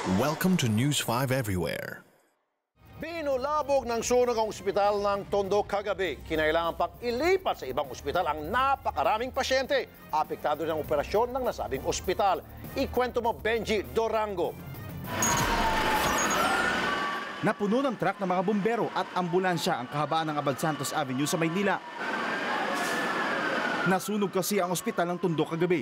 Welcome to News 5 Everywhere. Binulabog ng sunog ang ospital ng Tondo kagabi. Kinailangan pang ilipat sa ibang ospital ang napakaraming pasyente. Apektado ng operasyon ng nasabing ospital. Ikwento mo, Benji Dorango. Napuno ng truck ng mga bumbero at ambulansya ang kahabaan ng Abad Santos Avenue sa Maynila. Nasunog kasi ang ospital ng Tondo kagabi.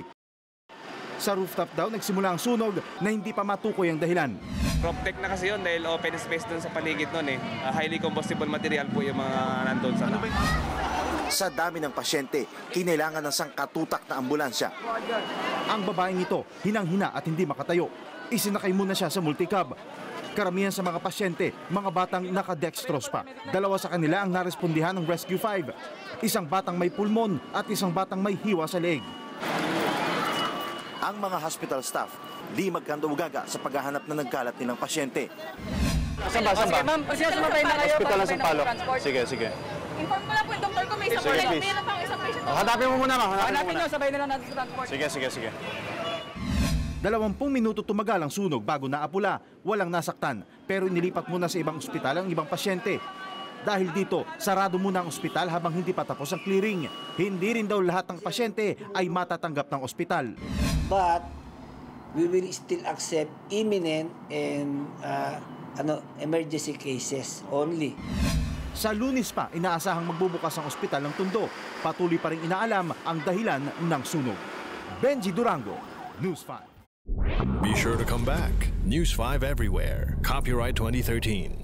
Sa rooftop daw nagsimula ang sunog na hindi pa matukoy ang dahilan. PropTech na kasi yun dahil open space dun sa paligid nun eh. Highly combustible material po yung mga nandun sa Sa dami ng pasyente, kinailangan ng sangkatutak na ambulansya. Ang babaeng ito, hinang-hina at hindi makatayo. Isinakay muna siya sa multicab. Karamihan sa mga pasyente, mga batang nakadextrose pa. Dalawa sa kanila ang narespondihan ng Rescue 5. Isang batang may pulmon at isang batang may hiwa sa leeg. Ang mga hospital staff, di magkanda-ugaga sa paghahanap na nagkalat nilang pasyente. Saan ba? Ma'am, sumabay na kayo. Hospital ng Sampaloc. Sige. Inform ko lang po yung doktor ko, may isang patient. Mayroon pang isang patient. Hanapin mo muna, ma'am. Hanapin nyo, sabay na lang natin sa transport. Sige. 20 minuto tumagal ang sunog bago naapula. Walang nasaktan, pero inilipat muna sa ibang ospital ang ibang pasyente. Dahil dito, sarado muna ang ospital habang hindi pa tapos ang clearing. Hindi rin daw lahat ng pasyente ay matatanggap ng ospital. But we will still accept imminent and emergency cases only. Sa Lunes pa, inaasahang magbubukas ang ospital ng Tondo. Patuloy pa rin inaalam ang dahilan ng sunog. Benji Durango, News 5. Be sure to come back. News 5 Everywhere. Copyright 2013.